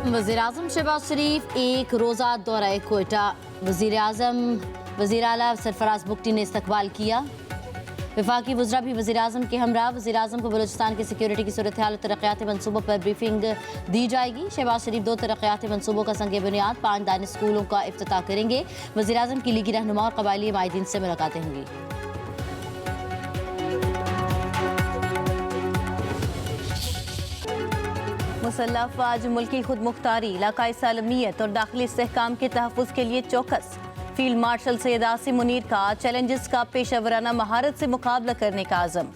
वज़ीर-ए-आज़म शहबाज शरीफ एक रोज़ा दौरा कोयटा। वज़ीर आला सरफराज बुगटी ने इस्तकबाल किया। वफाकी वज़रा भी वज़ीर-ए-आज़म के हमरा। वज़ीर-ए-आज़म को बलूचिस्तान की सिक्योरिटी की सूरत हाल और तरक्याती मनसूबों पर ब्रीफिंग दी जाएगी। शहबाज शरीफ 2 तरक्याती मनसूबों का संग बुनियाद 5 दानी स्कूलों का इफ्तिताह करेंगे। वज़ीर-ए-आज़म की लीगी रहनुमा और कबायली माहिदीन से मुलाकातें होंगी। मुसल्लह अफ़वाज मुल्की खुद मुख्तारी, इलाकाई सालमियत और दाखिली इस्तेहकाम के तहफ़्फ़ुज़ के लिए चौकस। फील्ड मार्शल सैयद आसिम मुनीर का चैलेंजेस का पेशेवराना महारत से मुकाबला करने का आज़म।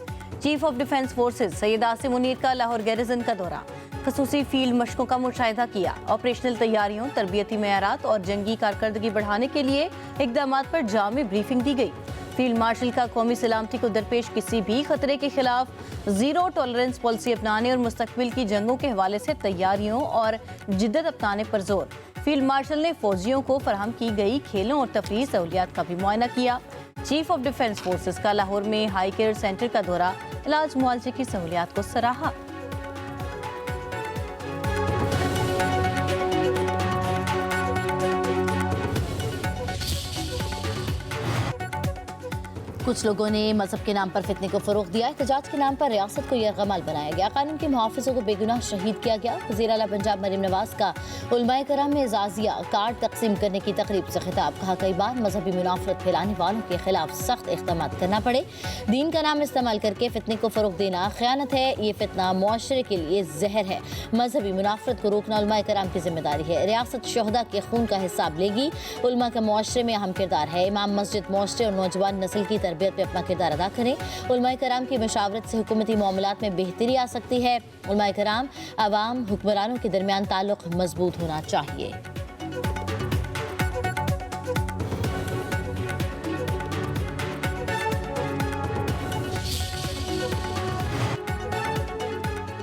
Chief of defence forces Syed Asim Munir का लाहौर गैरिजन का दौरा। खसूसी फील्ड मशकों का मुशाहिदा किया। ऑपरेशनल तैयारियों, तरबियती मेयारात और जंगी कारकर्दगी बढ़ाने के लिए इक़दामात पर जामे ब्रीफिंग दी गई। फील्ड मार्शल का कौमी सलामती को दरपेश किसी भी खतरे के खिलाफ जीरो टॉलरेंस पॉलिसी अपनाने और मुस्तकबिल की जंगों के हवाले से तैयारियों और जिद्दत अपनाने पर जोर। फील्ड मार्शल ने फौजियों को फराहम की गई खेलों और तफरीह सहूलियात का भी मुआयना किया। चीफ ऑफ डिफेंस फोर्सेज का लाहौर में हाई केयर सेंटर का दौरा, इलाज मुआवजे की सहूलियात को सराहा। कुछ लोगों ने मजहब के नाम पर फितने को फरोग दिया। एहतजाज के नाम पर रियासत को यरगमाल बनाया गया। कानून के मुहाफिजों को बेगुनाह शहीद किया गया। वज़ीर आला पंजाब मरीम नवाज का उलमाए कराम में एजाजिया कार्ड तकसीम करने की तकरीब से खिताब। कहा, कई बार मजहबी मुनाफरत फैलाने वालों के खिलाफ सख्त इक़दाम करना पड़े। दीन का नाम इस्तेमाल करके फितने को फरोग देना खयानत है। ये फितना मुआशरे के लिए जहर है। मजहबी मुनाफरत को रोकना उलमाए कराम की जिम्मेदारी है। रियासत शोहदा के खून का हिसाब लेगी। उलमा का मुआशरे में अहम किरदार है। इमाम मस्जिद मुआशरे और नौजवान नस्ल की तरबियत में अपना किरदार अदा करें। उलमाए कराम की मशावरत से हुकूमती मामलात में बेहतरी आ सकती है। उलमाए कराम अवाम हुक्मरानों के दरमियान ताल्लुक मजबूत होना चाहिए।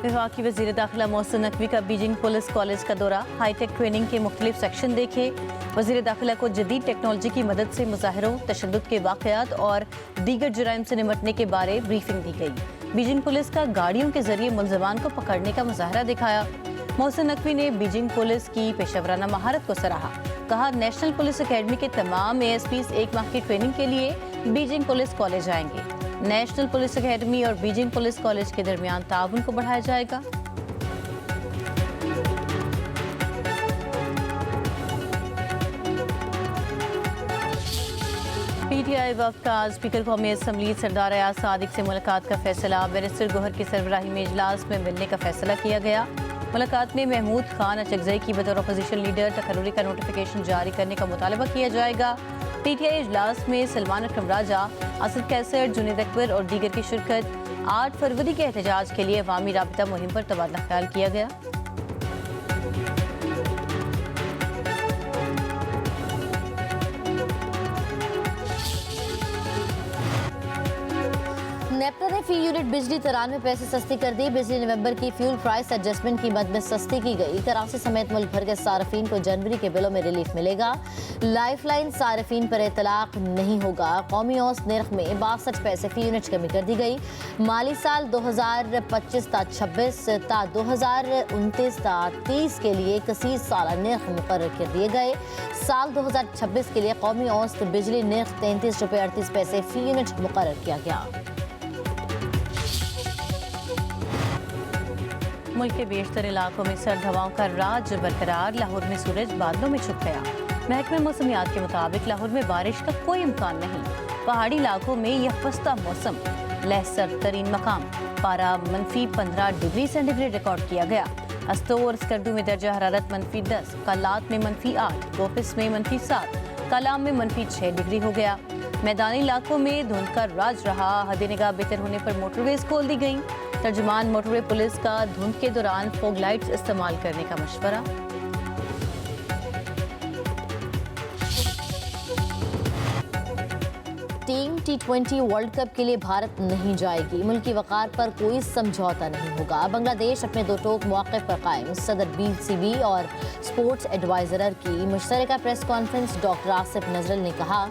विभाग वज़ीर दाखिला मोहसिन नकवी का बीजिंग पुलिस कॉलेज का दौरा। हाईटेक ट्रेनिंग के मुख्तलिफ सेक्शन देखे। वज़ीर दाखिला को जदीद टेक्नोलॉजी की मदद से मुजाहिरों, तशद्दुद के वाक़यात और दीगर जुराइम से निपटने के बारे ब्रीफिंग दी गई। बीजिंग पुलिस का गाड़ियों के जरिए मुलज़मान को पकड़ने का मुजाहरा दिखाया। मोहसिन नकवी ने बीजिंग पुलिस की पेशेवराना महारत को सराहा। कहा, नेशनल पुलिस अकेडमी के तमाम ASPs 1 माह की ट्रेनिंग के लिए बीजिंग पुलिस कॉलेज आएंगे। नेशनल पुलिस अकेडमी और बीजिंग पुलिस कॉलेज के दरमियान ताउन को बढ़ाया जाएगा। PTI वक्त का स्पीकर कौमी असम्बली सरदार अयाज सादिक से मुलाकात का फैसला। बैरिस्टर गोहर की सरबराही में इजलास में मिलने का फैसला किया गया। मुलाकात में महमूद खान अचकजई की बतौर अपोजिशन लीडर तकर्री का नोटिफिकेशन जारी करने का मुतालबा किया जाएगा। PTI इजलास में सलमान अकरम राजा, असद कैसर, जुनैद अकबर और दीगर की शिरकत। 8 फरवरी के एहतजाज के लिए अवामी राबिता मुहिम पर तबादला ख्याल किया गया। नेपटा ने फी यूनिट बिजली 93 पैसे सस्ती कर दी। बिजली नवंबर की फ्यूल प्राइस एडजस्टमेंट की मद में सस्ती की गई। कराची समेत मुल्क भर के सार्फिन को जनवरी के बिलों में रिलीफ मिलेगा। लाइफ लाइन सार्फिन पर इतलाक नहीं होगा। कौमी औसत निर्ख में 62 पैसे फी यूनिट कमी कर दी गई। माली साल 2025-26 ता 2029-30 के लिए कसीर साला निर्ख मुकर्रर कर दिए गए। साल 2026 के लिए कौमी औसत बिजली निर्ख 33 रुपये 38 पैसे फी यूनिट मुकर्रर किया गया। मुल्क के बेशतर इलाकों में सर्द हवाओं का राज बरकरार। लाहौर में सूरज बादलों में छुप गया। महकमे मौसमियात के मुताबिक लाहौर में बारिश का कोई इम्कान नहीं। पहाड़ी इलाकों में यह फस्ता मौसम। लहसर तरीन मकाम पारा -15 डिग्री सेंटीग्रेड रिकॉर्ड किया गया। अस्तोर स्कर्दू में दर्जा हरारत -10, कालात में -8, गोपिस में -7, कलाम में -6 डिग्री हो गया। मैदानी इलाकों में धुंध का राज रहा। हद निगाह बेहतर होने पर मोटरवेज खोल दी गई। तर्जुमान मोटरवे पुलिस का धुंध के दौरान फोग लाइट्स इस्तेमाल करने का मशवरा। टीम T20 वर्ल्ड कप के लिए भारत नहीं जाएगी। मुल्की वक़ार पर कोई समझौता नहीं होगा। बांग्लादेश अपने 2 टोक मौक़िफ़ पर कायम। सदर BCB और स्पोर्ट्स एडवाइज़र की मुश्तरका प्रेस कॉन्फ्रेंस। डॉक्टर आसिफ नजरल ने कहा,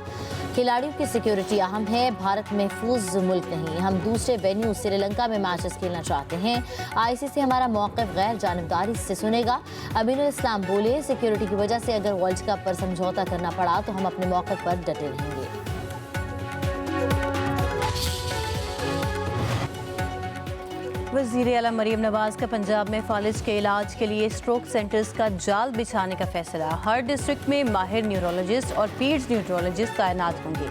खिलाड़ियों की सिक्योरिटी अहम है, भारत महफूज मुल्क नहीं, हम दूसरे वेन्यू श्रीलंका में मैचेस खेलना चाहते हैं। आईसीसी हमारा मौक़िफ़ गैर जानबदारी से सुनेगा। अमीनुल इस्लाम बोले, सिक्योरिटी की वजह से अगर वर्ल्ड कप पर समझौता करना पड़ा तो हम अपने मौक़िफ़ पर डटे रहेंगे। वज़ीर आला मरीम नवाज का पंजाब में फालिज के इलाज के लिए स्ट्रोक सेंटर्स का जाल बिछाने का फैसला। हर डिस्ट्रिक्ट में माहिर न्यूरोलॉजिस्ट और पीड्स न्यूरोलॉजिस्ट तैनात होंगे।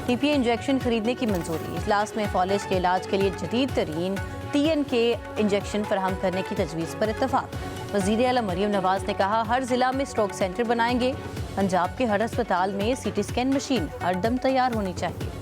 टीपीए इंजेक्शन खरीदने की मंजूरी। इजलास में फालिज के इलाज के लिए जदीद तरीन TNK इंजेक्शन फराहम करने की तजवीज़ पर इत्तफाक। वज़ीर आला मरीम नवाज ने कहा, हर जिला में स्ट्रोक सेंटर बनाएंगे। पंजाब के हर अस्पताल में CT स्कैन मशीन हर दम तैयार होनी चाहिए।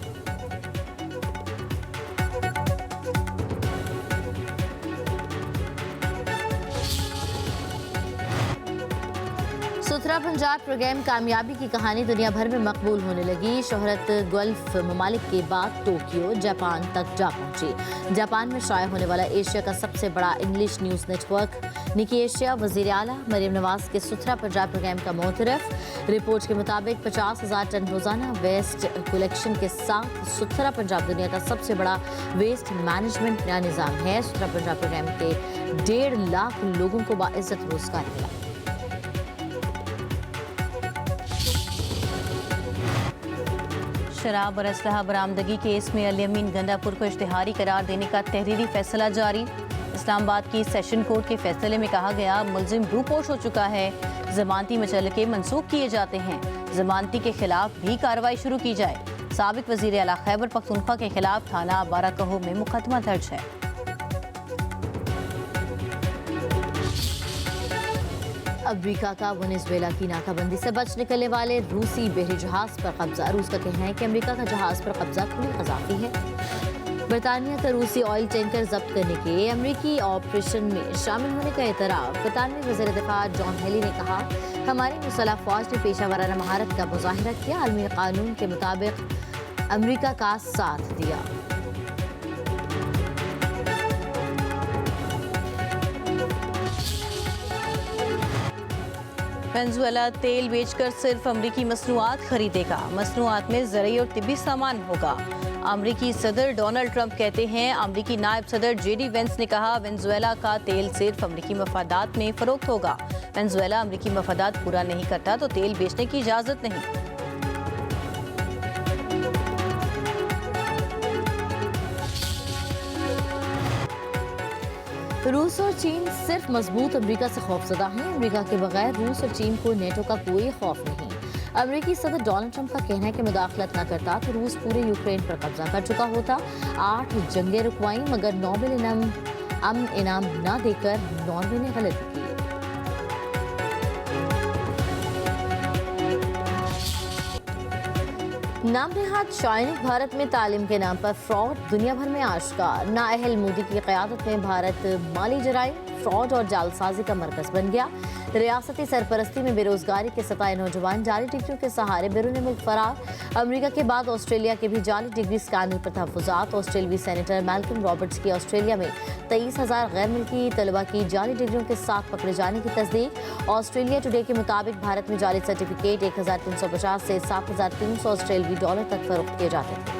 सुथरा पंजाब प्रोग्राम कामयाबी की कहानी दुनिया भर में मकबूल होने लगी। शोहरत गल्फ ममालिक के बाद टोक्यो, जापान तक जा पहुंची। जापान में शाया होने वाला एशिया का सबसे बड़ा इंग्लिश न्यूज़ नेटवर्क निकी एशिया वज़ीर आला मरीम नवाज के सुथरा पंजाब प्रोग्राम का मोतरफ। रिपोर्ट के मुताबिक 50,000 टन रोजाना वेस्ट कलेक्शन के साथ सुथरा पंजाब दुनिया का सबसे बड़ा वेस्ट मैनेजमेंट निज़ाम है। सुथरा पंजाब प्रोग्राम के 1.5 लाख लोगों को बाइज्जत रोजगार मिला। शराब और असलहा बरामदगी केस में अली अमीन गंडापुर को इश्तिहारी करार देने का तहरीरी फैसला जारी। इस्लामाबाद की सेशन कोर्ट के फैसले में कहा गया, मुलजिम रूपोश हो चुका है, जमानती मुचल्लके मनसूख किए जाते हैं, जमानती के खिलाफ भी कार्रवाई शुरू की जाए। साबिक वज़ीर आला खैबर पख्तूनख्वा के खिलाफ थाना बाराकहो में मुकदमा दर्ज है। अमेरिका का वेनेजुएला की नाकाबंदी से बच निकलने वाले रूसी बहरी जहाज पर कब्जा। रूस का कहना है कि अमेरिका का जहाज पर कब्जा खुली कज़ाफी है। बरतानिया का रूसी ऑयल टैंकर जब्त करने के अमेरिकी ऑपरेशन में शामिल होने का एतराफ़। बरतानवी वज़ीर दिफ़ा जॉन हेली ने कहा, हमारी मुसल्लह फ़ौज ने पेशा वराना महारत का मुज़ाहिरा किया, आलमी कानून के मुताबिक अमेरिका का साथ दिया। वेनेजुएला तेल बेचकर सिर्फ अमरीकी मसनूआत खरीदेगा। मसनूआत में ज़रूरी और तिब्बी सामान होगा। अमरीकी सदर डोनाल्ड ट्रंप कहते हैं। अमरीकी नायब सदर JD वेंस ने कहा, वेनेजुएला का तेल सिर्फ अमरीकी मफादात में फरोख्त होगा। वेनेजुएला अमरीकी मफादात पूरा नहीं करता तो तेल बेचने की इजाज़त नहीं। रूस और चीन सिर्फ मजबूत अमेरिका से खौफजदा हैं। अमेरिका के बगैर रूस और चीन को नेटो का कोई खौफ नहीं। अमेरिकी सदर डोनाल्ड ट्रंप का कहना है कि मुदाखलत न करता तो रूस पूरे यूक्रेन पर कब्जा कर चुका होता। 8 जंगें रुकवाई मगर नोबेल इनाम न देकर नॉर्वे ने गलती की। नाम नेहाद शायनिक भारत में तालीम के नाम पर फ्रॉड दुनिया भर में आश्कार। नाअहल मोदी की क़यादत में भारत माली जराइम, फ्रॉड और जालसाजी का मरकज बन गया। रियासती सरपरस्ती में बेरोजगारी के सताए नौजवान जाली डिग्रियों के सहारे बैरून मुल्क फरार। अमेरिका के बाद ऑस्ट्रेलिया के भी जाली डिग्री स्कैंडल पर तहफ़्फ़ुज़ात। ऑस्ट्रेलवी सेनेटर मैल्कम रॉबर्ट्स की ऑस्ट्रेलिया में 23,000 गैर मुल्की तलबा की जाली डिग्रियों के साथ पकड़े जाने की तस्दीक। ऑस्ट्रेलिया टुडे के मुताबिक भारत में जाली सर्टिफिकेट 1,350 से 7,300 ऑस्ट्रेलवी डॉलर तक फरोख्त किए जाते थे।